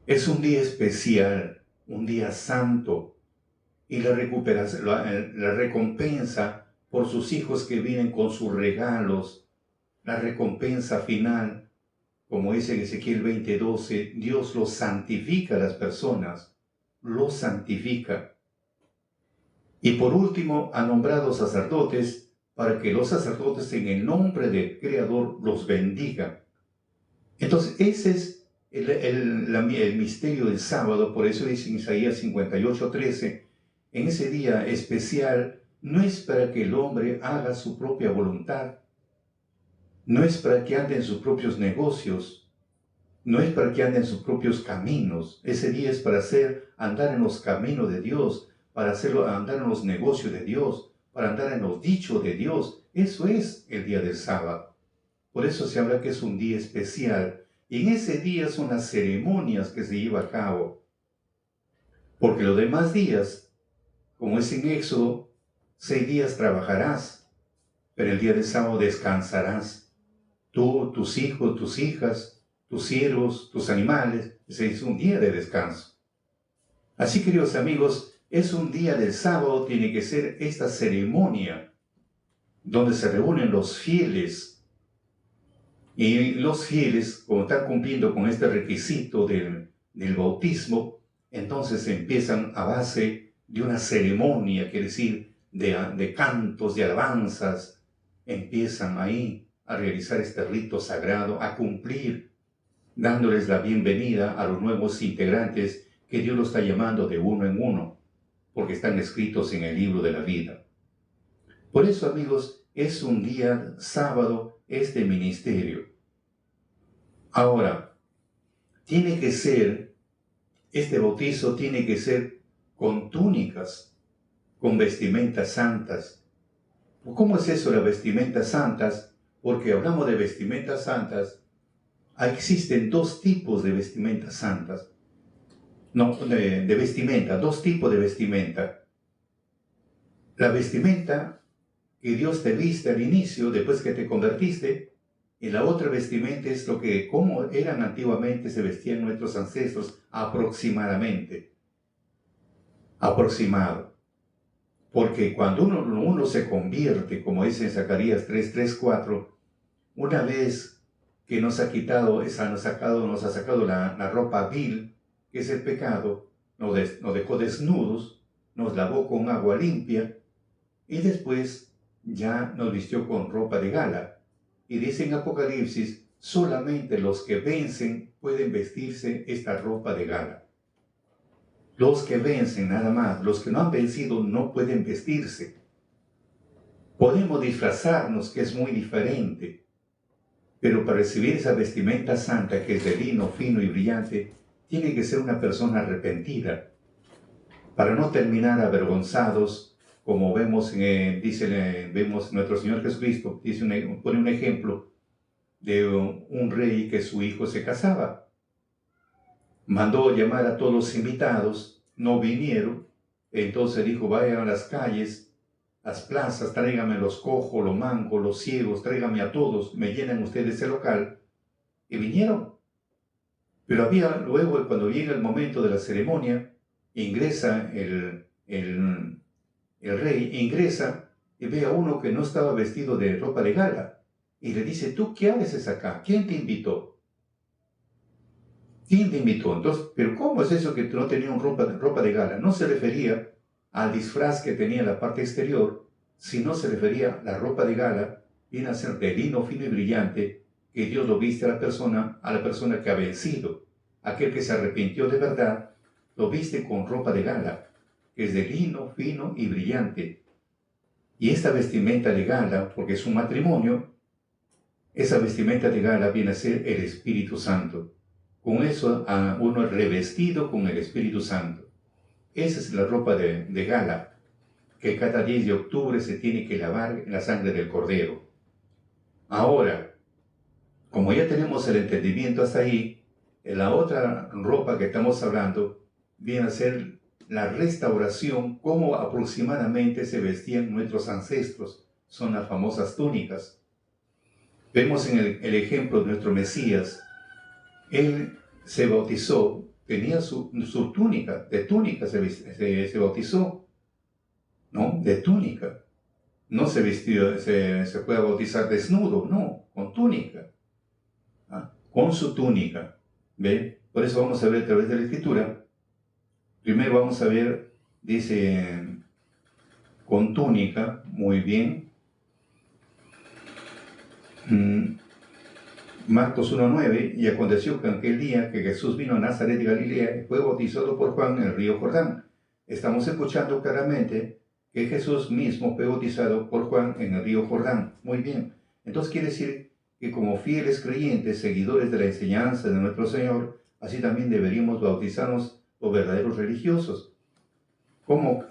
Es un día especial, un día santo, y la recompensa por sus hijos que vienen con sus regalos, la recompensa final, como dice en Ezequiel 20:12, Dios los santifica a las personas, los santifica. Y por último, ha nombrado sacerdotes para que los sacerdotes en el nombre del Creador los bendigan. Entonces, ese es el misterio del sábado. Por eso dice en Isaías 58:13, en ese día especial no es para que el hombre haga su propia voluntad. No es para que ande en sus propios negocios, no es para que ande en sus propios caminos. Ese día es para andar en los caminos de Dios, para hacerlo, andar en los negocios de Dios, para andar en los dichos de Dios. Eso es el día del sábado. Por eso se habla que es un día especial. Y en ese día son las ceremonias que se llevan a cabo. Porque los demás días, como es en Éxodo, 6 días trabajarás, pero el día del sábado descansarás. Tú, tus hijos, tus hijas, tus siervos, tus animales. Ese es un día de descanso. Así, queridos amigos, es un día del sábado, tiene que ser esta ceremonia donde se reúnen los fieles. Y los fieles, como están cumpliendo con este requisito del bautismo, entonces empiezan a base de una ceremonia, quiere decir, de cantos, de alabanzas, empiezan ahí a realizar este rito sagrado, a cumplir, dándoles la bienvenida a los nuevos integrantes que Dios los está llamando de uno en uno, porque están escritos en el libro de la vida. Por eso, amigos, es un día sábado este ministerio. Ahora, este bautizo tiene que ser con túnicas, con vestimentas santas. ¿Cómo es eso, las vestimentas santas? Porque hablamos de vestimentas santas. Existen dos tipos de vestimentas santas. No, de vestimenta, dos tipos de vestimenta. La vestimenta que Dios te viste al inicio, después que te convertiste, y la otra vestimenta es como eran antiguamente, se vestían nuestros ancestros, aproximadamente. Aproximado. Porque cuando uno se convierte, como dice en Zacarías 3:4, una vez que nos ha sacado la ropa vil, que es el pecado, nos dejó desnudos, nos lavó con agua limpia, y después ya nos vistió con ropa de gala. Y dice en Apocalipsis, solamente los que vencen pueden vestirse esta ropa de gala. Los que vencen nada más, los que no han vencido no pueden vestirse. Podemos disfrazarnos, que es muy diferente, pero para recibir esa vestimenta santa que es de lino fino y brillante, tiene que ser una persona arrepentida, para no terminar avergonzados, como vemos nuestro Señor Jesucristo, pone un ejemplo de un rey que su hijo se casaba. Mandó llamar a todos los invitados, no vinieron, entonces dijo, vayan a las calles, las plazas, tráiganme los cojos, los mancos, los ciegos, tráiganme a todos, me llenan ustedes el local, y vinieron. Pero luego, cuando llega el momento de la ceremonia, ingresa el rey, ingresa y ve a uno que no estaba vestido de ropa de gala, y le dice, ¿tú qué haces acá? ¿Quién te invitó? ¿Quién te invitó? Entonces, ¿pero cómo es eso que no tenía ropa de gala? No se refería al disfraz que tenía en la parte exterior, sino se refería a la ropa de gala, viene a ser de lino fino y brillante, que Dios lo viste a la persona que ha vencido. Aquel que se arrepintió de verdad, lo viste con ropa de gala, que es de lino fino y brillante. Y esta vestimenta de gala, porque es un matrimonio, esa vestimenta de gala viene a ser el Espíritu Santo. Con eso uno es revestido con el Espíritu Santo. Esa es la ropa de gala, que cada 10 de octubre se tiene que lavar en la sangre del Cordero. Ahora, como ya tenemos el entendimiento hasta ahí, la otra ropa que estamos hablando viene a ser la restauración, como aproximadamente se vestían nuestros ancestros. Son las famosas túnicas. Vemos en el ejemplo de nuestro Mesías. Él se bautizó, tenía su túnica, de túnica se bautizó, ¿no? De túnica. No se vistió, se puede bautizar desnudo, no, con túnica. Con su túnica. ¿Ve? Por eso vamos a ver a través de la Escritura. Primero vamos a ver, dice, con túnica, muy bien. Marcos 1:9, y aconteció que aquel día que Jesús vino a Nazaret de Galilea y fue bautizado por Juan en el río Jordán. Estamos escuchando claramente que Jesús mismo fue bautizado por Juan en el río Jordán. Muy bien. Entonces quiere decir que como fieles creyentes, seguidores de la enseñanza de nuestro Señor, así también deberíamos bautizarnos los verdaderos religiosos. ¿Cómo,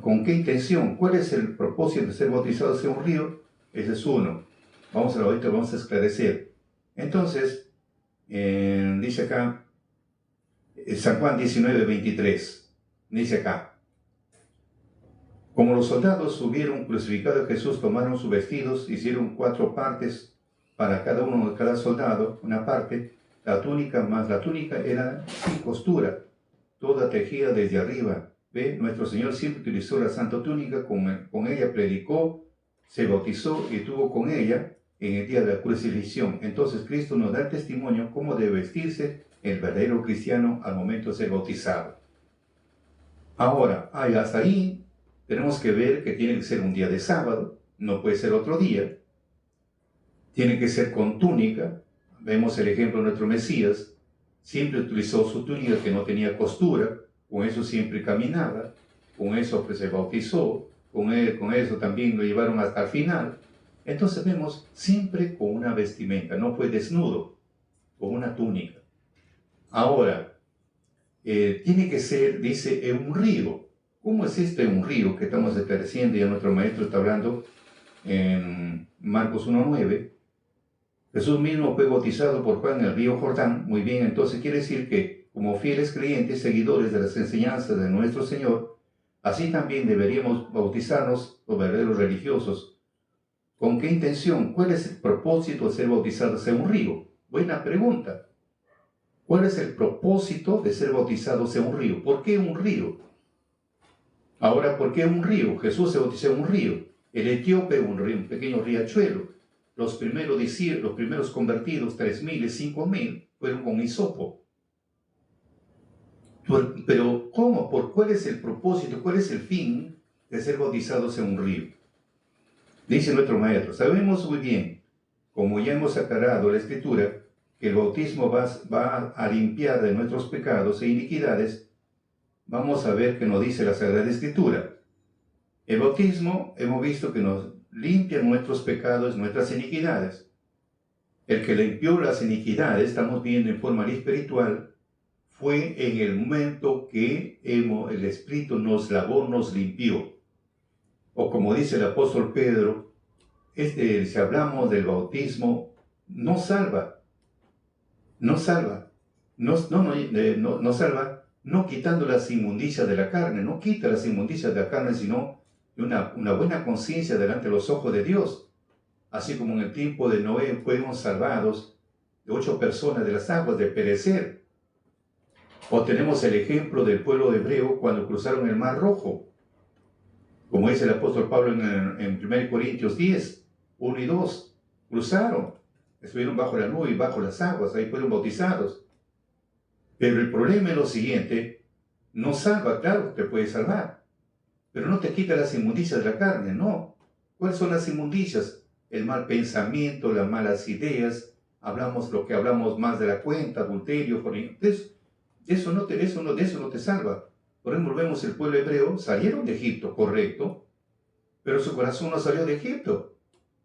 ¿Con qué intención? ¿Cuál es el propósito de ser bautizados en un río? Ese es uno. Ahorita vamos a esclarecer. Entonces, dice acá, San Juan 19:23, dice acá: como los soldados hubieron crucificado a Jesús, tomaron sus vestidos, hicieron 4 partes para cada uno de cada soldado, una parte, la túnica era sin costura, toda tejida desde arriba. ¿Ve? Nuestro Señor siempre utilizó la santa túnica, con ella predicó, se bautizó y estuvo con ella en el día de la crucifixión. Entonces Cristo nos da el testimonio cómo debe vestirse el verdadero cristiano al momento de ser bautizado. Ahora, hasta ahí tenemos que ver que tiene que ser un día de sábado, no puede ser otro día. Tiene que ser con túnica. Vemos el ejemplo de nuestro Mesías. Siempre utilizó su túnica que no tenía costura, con eso siempre caminaba, con eso pues se bautizó, con eso también lo llevaron hasta el final. Entonces vemos siempre con una vestimenta, no fue desnudo, con una túnica. Ahora, tiene que ser, dice, en un río. ¿Cómo es un río que estamos esclareciendo? Ya nuestro maestro está hablando en Marcos 1:9. Jesús mismo fue bautizado por Juan en el río Jordán. Muy bien, entonces quiere decir que como fieles creyentes, seguidores de las enseñanzas de nuestro Señor, así también deberíamos bautizarnos los verdaderos religiosos. ¿Con qué intención? ¿Cuál es el propósito de ser bautizados en un río? Buena pregunta. ¿Cuál es el propósito de ser bautizados en un río? ¿Por qué un río? Ahora, ¿por qué un río? Jesús se bautizó en un río. El etíope, un pequeño riachuelo. Los primeros convertidos, 3.000 y 5.000, fueron con hisopo. Pero, ¿cómo? ¿Cuál es el propósito? ¿Cuál es el fin de ser bautizados en un río? Dice nuestro maestro, sabemos muy bien, como ya hemos aclarado la Escritura, que el bautismo va a limpiar de nuestros pecados e iniquidades. Vamos a ver qué nos dice la Sagrada Escritura. El bautismo hemos visto que nos limpia nuestros pecados, nuestras iniquidades. El que limpió las iniquidades, estamos viendo en forma espiritual, fue en el momento que el Espíritu nos lavó, nos limpió. O como dice el apóstol Pedro, si hablamos del bautismo, no salva, no salva, no salva, no quitando las inmundicias de la carne, no quita las inmundicias de la carne, sino una buena conciencia delante de los ojos de Dios. Así como en el tiempo de Noé fueron salvados de 8 personas de las aguas de perecer. O tenemos el ejemplo del pueblo hebreo cuando cruzaron el Mar Rojo. Como dice el apóstol Pablo en 1 Corintios 10, 1 y 2, cruzaron, estuvieron bajo la nube y bajo las aguas, ahí fueron bautizados. Pero el problema es lo siguiente: no salva, claro, te puede salvar, pero no te quita las inmundicias de la carne, no. ¿Cuáles son las inmundicias? El mal pensamiento, las malas ideas, lo que hablamos más de la cuenta, adulterio, fornicación. Eso no te salva. Por ejemplo, vemos el pueblo hebreo, salieron de Egipto, correcto, pero su corazón no salió de Egipto.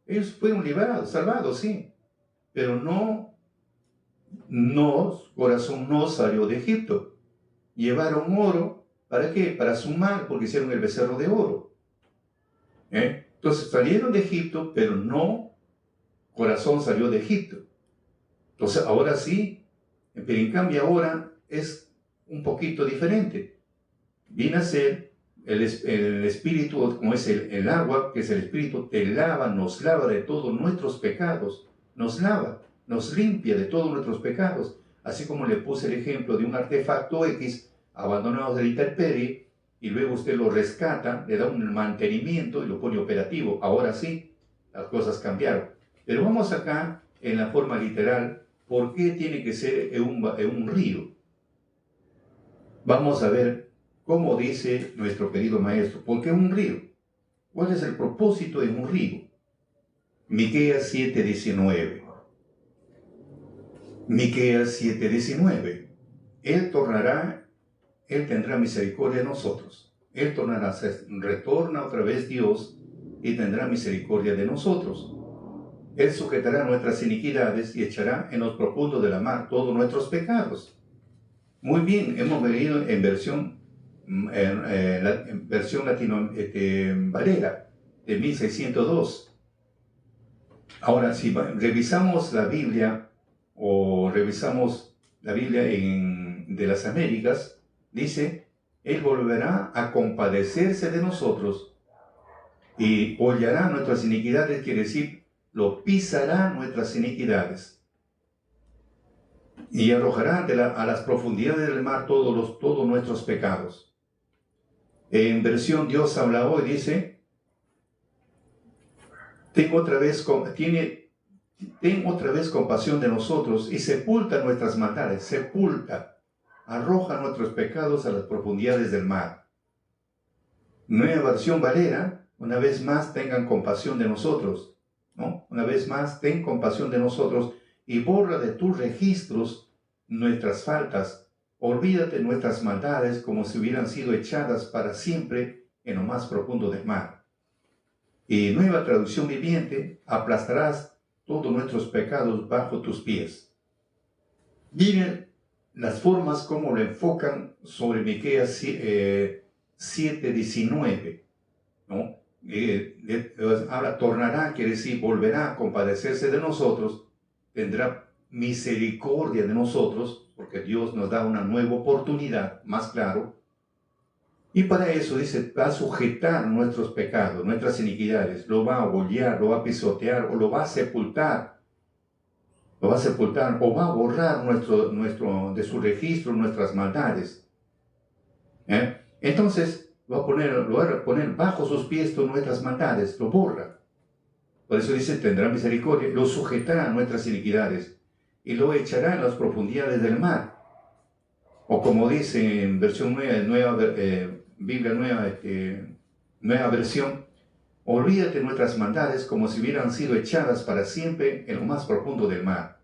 Ellos fueron liberados, salvados, sí, pero su corazón no salió de Egipto. Llevaron oro, ¿para qué? Para su mal, porque hicieron el becerro de oro. Entonces salieron de Egipto, pero no corazón salió de Egipto. Entonces ahora sí, pero en cambio ahora es un poquito diferente. Viene a ser el Espíritu, como es el agua, que es el Espíritu, nos lava de todos nuestros pecados, nos lava, nos limpia de todos nuestros pecados. Así como le puse el ejemplo de un artefacto X abandonado de la intemperie, y luego usted lo rescata, le da un mantenimiento y lo pone operativo. Ahora sí, las cosas cambiaron. Pero vamos acá en la forma literal. ¿Por qué tiene que ser en un río? Vamos a ver cómo dice nuestro querido maestro. ¿Por qué un río? ¿Cuál es el propósito de un río? Miqueas 7:19. Miqueas 7:19. Él tendrá misericordia de nosotros. Retorna otra vez Dios y tendrá misericordia de nosotros. Él sujetará nuestras iniquidades y echará en los profundos de la mar todos nuestros pecados. Muy bien, hemos leído en versión latino, Valera, de 1602. Ahora, si revisamos la Biblia, o revisamos la Biblia de las Américas, dice, Él volverá a compadecerse de nosotros y hollará nuestras iniquidades, quiere decir, lo pisará nuestras iniquidades. Y arrojará a las profundidades del mar todos nuestros pecados. En versión Dios habla hoy, dice, ten otra vez compasión de nosotros y sepulta nuestras maldades, sepulta, arroja nuestros pecados a las profundidades del mar. Nueva versión Valera, una vez más tengan compasión de nosotros, ¿no? Una vez más, ten compasión de nosotros y borra de tus registros nuestras faltas. Olvídate nuestras maldades como si hubieran sido echadas para siempre en lo más profundo del mar. Y Nueva Traducción Viviente, aplastarás todos nuestros pecados bajo tus pies. Miren las formas como lo enfocan sobre Miqueas 7:19, ¿no? Ahora tornará, quiere decir, volverá a compadecerse de nosotros, tendrá misericordia de nosotros, porque Dios nos da una nueva oportunidad, más claro. Y para eso, dice, va a sujetar nuestros pecados, nuestras iniquidades, lo va a hollar, lo va a pisotear, o lo va a sepultar. Lo va a sepultar, o va a borrar de su registro nuestras maldades. Entonces, lo va a poner bajo sus pies todas nuestras maldades, lo borra. Por eso dice, tendrá misericordia, lo sujetará a nuestras iniquidades, y lo echará en las profundidades del mar. O como dice en versión Biblia nueva versión, olvídate nuestras maldades como si hubieran sido echadas para siempre en lo más profundo del mar.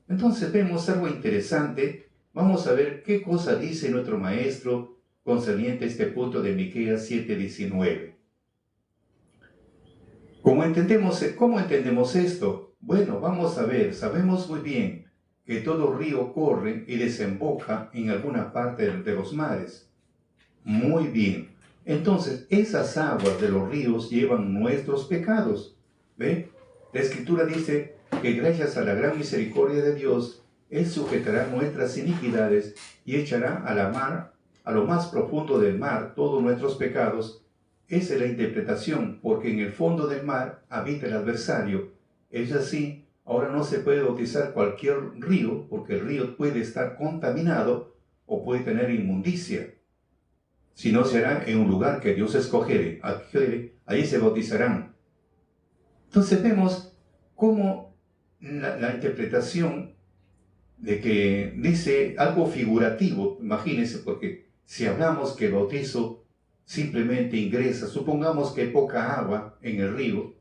Entonces vemos algo interesante. Vamos a ver qué cosa dice nuestro maestro concerniente a este punto de Miqueas 7:19. ¿Cómo entendemos esto? Bueno, vamos a ver, sabemos muy bien que todo río corre y desemboca en alguna parte de los mares. Muy bien. Entonces, esas aguas de los ríos llevan nuestros pecados. ¿Ve? La Escritura dice que gracias a la gran misericordia de Dios, Él sujetará nuestras iniquidades y echará a la mar, a lo más profundo del mar, todos nuestros pecados. Esa es la interpretación, porque en el fondo del mar habita el adversario. Es así. Ahora no se puede bautizar cualquier río, porque el río puede estar contaminado o puede tener inmundicia. Si no, será en un lugar que Dios escogiere. Ahí se bautizarán. Entonces vemos cómo la interpretación de que dice algo figurativo. Imagínense, porque si hablamos que el bautizo simplemente ingresa, supongamos que hay poca agua en el río,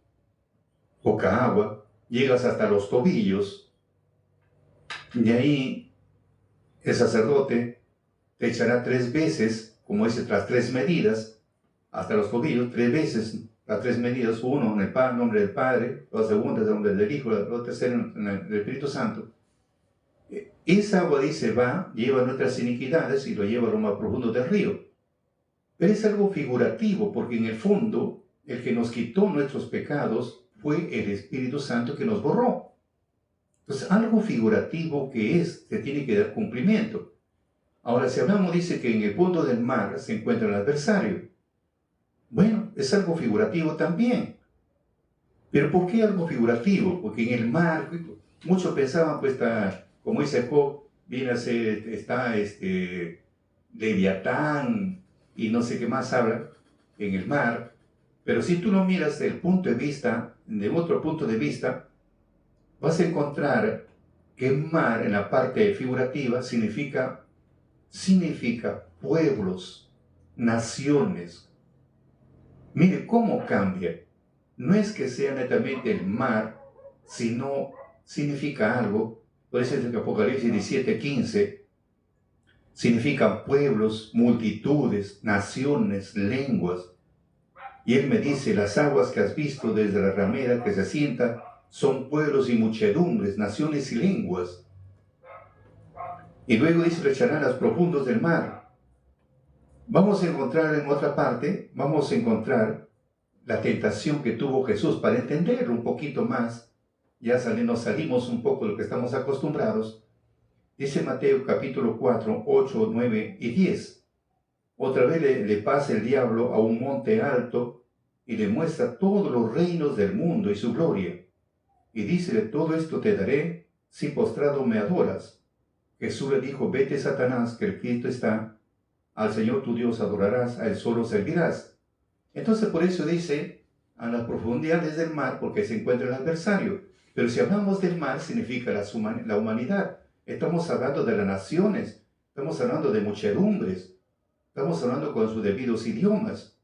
poca agua, llegas hasta los tobillos, y ahí el sacerdote te echará 3 veces, como dice, tras 3 medidas, hasta los tobillos, 3 veces, las 3 medidas, uno en el nombre del Padre, la segunda en el nombre del Hijo, la tercera en el del Espíritu Santo. Esa agua, dice, lleva nuestras iniquidades y lo lleva a lo más profundo del río. Pero es algo figurativo, porque en el fondo, el que nos quitó nuestros pecados fue el Espíritu Santo que nos borró. Entonces, algo figurativo se tiene que dar cumplimiento. Ahora, si hablamos, dice que en el fondo del mar se encuentra el adversario. Bueno, es algo figurativo también. ¿Pero por qué algo figurativo? Porque en el mar, muchos pensaban, pues, como dice Job, viene a ser, está Leviatán y no sé qué más habla en el mar. Pero si tú lo miras de otro punto de vista, vas a encontrar que mar en la parte figurativa significa pueblos, naciones. Mire cómo cambia. No es que sea netamente el mar, sino significa algo. Por eso es el Apocalipsis 17:15. Significan pueblos, multitudes, naciones, lenguas. Y él me dice, las aguas que has visto desde la ramera que se sienta son pueblos y muchedumbres, naciones y lenguas. Y luego dice, lo echarán a los profundos del mar. Vamos a encontrar en otra parte, vamos a encontrar la tentación que tuvo Jesús para entender un poquito más. Ya nos salimos un poco de lo que estamos acostumbrados. Dice Mateo capítulo 4, 8, 9 y 10. Otra vez le pasa el diablo a un monte alto y le muestra todos los reinos del mundo y su gloria. Y dícele, todo esto te daré si postrado me adoras. Jesús le dijo, vete Satanás, que el Cristo está, al Señor tu Dios adorarás, a Él solo servirás. Entonces por eso dice, a las profundidades del mar, porque se encuentra el adversario. Pero si hablamos del mar, significa la humanidad. Estamos hablando de las naciones, estamos hablando de muchedumbres, estamos hablando con sus debidos idiomas.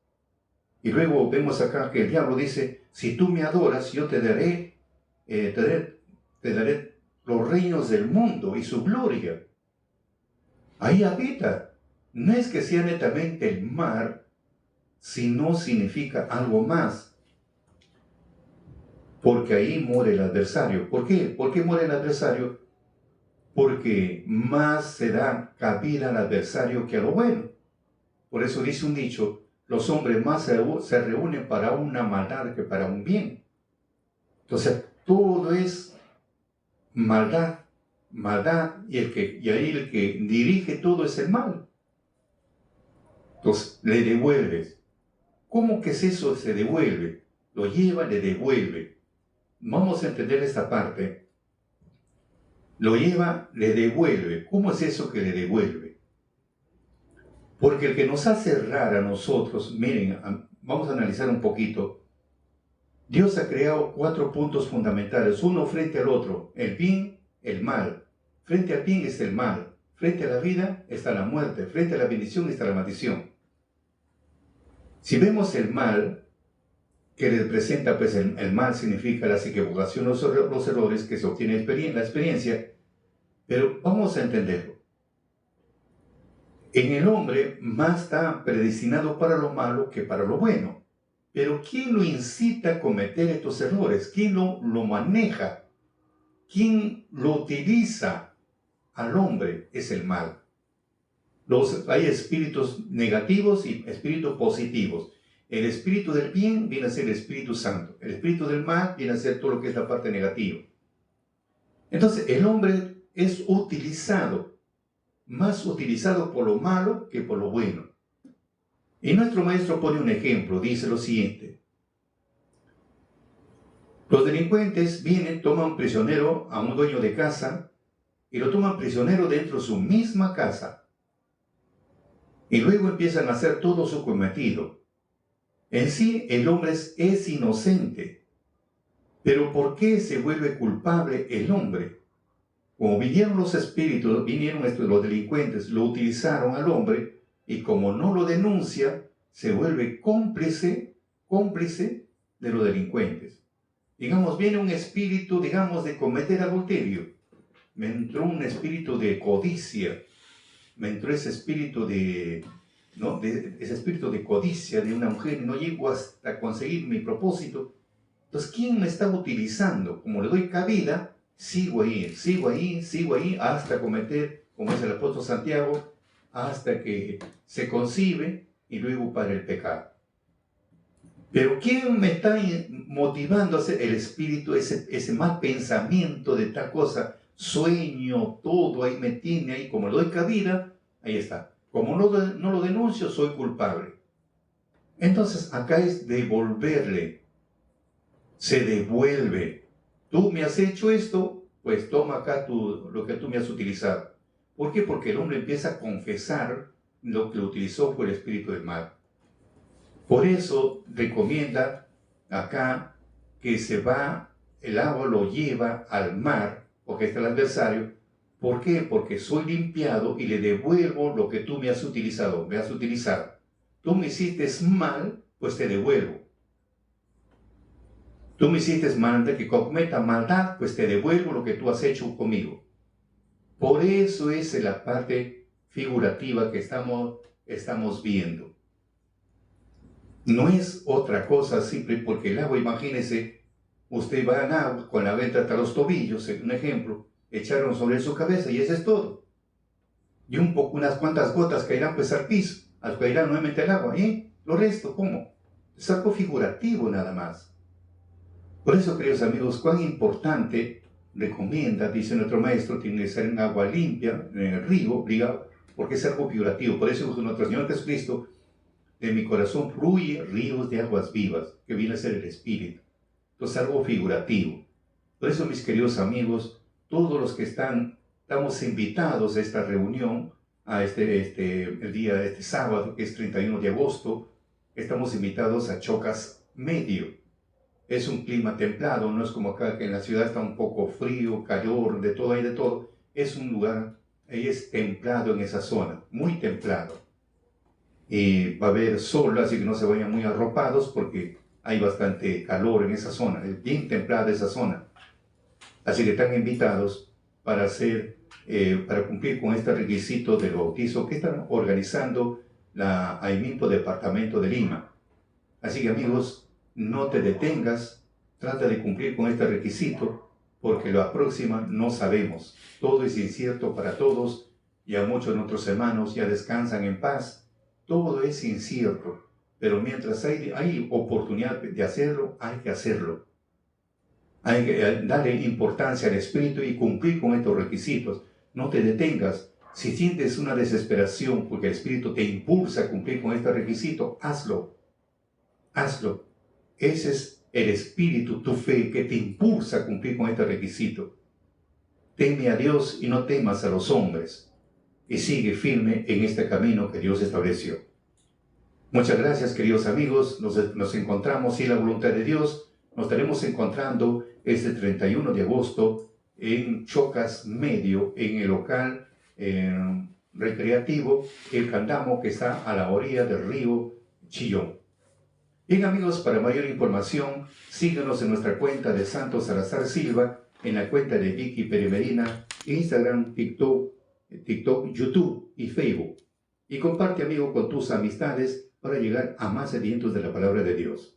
Y luego vemos acá que el diablo dice, si tú me adoras, yo te daré los reinos del mundo y su gloria. Ahí habita. No es que sea netamente el mar, sino significa algo más. Porque ahí muere el adversario. ¿Por qué? ¿Por qué muere el adversario? Porque más se da cabida al adversario que a lo bueno. Por eso dice un dicho, los hombres más se reúnen para una maldad que para un bien. Entonces, todo es maldad, y ahí el que dirige todo es el mal. Entonces, le devuelves. ¿Cómo que es eso? Se devuelve. Lo lleva, le devuelve. Vamos a entender esta parte. Lo lleva, le devuelve. ¿Cómo es eso que le devuelve? Porque el que nos hace errar a nosotros, miren, vamos a analizar un poquito. Dios ha creado 4 puntos fundamentales, uno frente al otro, el bien, el mal. Frente al bien está el mal, frente a la vida está la muerte, frente a la bendición está la maldición. Si vemos el mal, que representa, pues el mal significa las equivocaciones, los errores que se obtienen en la experiencia, pero vamos a entenderlo. En el hombre más está predestinado para lo malo que para lo bueno. Pero ¿quién lo incita a cometer estos errores? ¿Quién lo maneja? ¿Quién lo utiliza al hombre? Es el mal. Hay espíritus negativos y espíritus positivos. El espíritu del bien viene a ser el Espíritu Santo. El espíritu del mal viene a ser todo lo que es la parte negativa. Entonces, el hombre es utilizado, más utilizado por lo malo que por lo bueno. Y nuestro maestro pone un ejemplo, dice lo siguiente. Los delincuentes vienen, toman prisionero a un dueño de casa y lo toman prisionero dentro de su misma casa. Y luego empiezan a hacer todo su cometido. En sí, el hombre es inocente. Pero ¿por qué se vuelve culpable el hombre? Como vinieron los espíritus, vinieron los delincuentes, lo utilizaron al hombre, y como no lo denuncia, se vuelve cómplice de los delincuentes. Digamos, viene un espíritu, digamos, de cometer adulterio. Me entró un espíritu de codicia. Me entró ese espíritu ese espíritu de codicia de una mujer y no llego hasta conseguir mi propósito. Entonces, ¿quién me está utilizando? Como le doy cabida, sigo ahí, hasta cometer, como dice el apóstol Santiago, hasta que se concibe y luego para el pecado. Pero ¿quién me está motivando a hacer el espíritu, ese mal pensamiento de tal cosa? Sueño, todo ahí me tiene, ahí como le doy cabida, ahí está. Como no lo denuncio, soy culpable. Entonces acá es devolverle. Se devuelve. Tú me has hecho esto, pues toma acá lo que tú me has utilizado. ¿Por qué? Porque el hombre empieza a confesar lo que lo utilizó fue el espíritu del mal. Por eso recomienda acá que el agua lo lleva al mar, porque está el adversario. ¿Por qué? Porque soy limpiado y le devuelvo lo que tú me has utilizado. Tú me hiciste mal, pues te devuelvo. Tú me hiciste mal, de que cometa maldad, pues te devuelvo lo que tú has hecho conmigo. Por eso es la parte figurativa que estamos viendo. No es otra cosa simple, porque el agua, imagínense, Usted va en agua con la venta hasta los tobillos, un ejemplo, echaron sobre su cabeza y eso es todo. Y unas cuantas gotas caerán pues al piso, caerán nuevamente al agua. ¿Y lo resto cómo? Es algo figurativo nada más. Por eso, queridos amigos, cuán importante recomienda, dice nuestro maestro, tiene que ser en agua limpia, en el río, porque es algo figurativo. Por eso nuestro Señor Jesucristo, de mi corazón fluye ríos de aguas vivas, que viene a ser el Espíritu. Entonces, algo figurativo. Por eso, mis queridos amigos, todos los que estamos invitados a esta reunión, a el día, este sábado, que es 31 de agosto, estamos invitados a Chocas Medio. Es un clima templado, no es como acá que en la ciudad está un poco frío, calor, de todo hay de todo. Es un lugar, ahí es templado en esa zona, muy templado. Y va a haber sol, así que no se vayan muy arropados porque hay bastante calor en esa zona, es bien templada esa zona. Así que están invitados para para cumplir con este requisito del bautizo que están organizando la AIMIPO Departamento de Lima. Así que amigos, no te detengas, trata de cumplir con este requisito, porque la próxima no sabemos. Todo es incierto para todos, ya muchos de nuestros hermanos ya descansan en paz. Todo es incierto, pero mientras hay oportunidad de hacerlo, hay que hacerlo. Hay que darle importancia al Espíritu y cumplir con estos requisitos. No te detengas. Si sientes una desesperación porque el Espíritu te impulsa a cumplir con este requisito, hazlo. Hazlo. Ese es el Espíritu, tu fe, que te impulsa a cumplir con este requisito. Teme a Dios y no temas a los hombres. Y sigue firme en este camino que Dios estableció. Muchas gracias, queridos amigos. Nos encontramos, si la voluntad de Dios, nos estaremos encontrando este 31 de agosto en Chocas Medio, en el local recreativo El Candamo, que está a la orilla del río Chillón. Bien amigos, para mayor información, síganos en nuestra cuenta de Santos Salazar Silva, en la cuenta de Vicky Peremerina, Instagram, TikTok, YouTube y Facebook. Y comparte, amigo, con tus amistades para llegar a más sedientos de la palabra de Dios.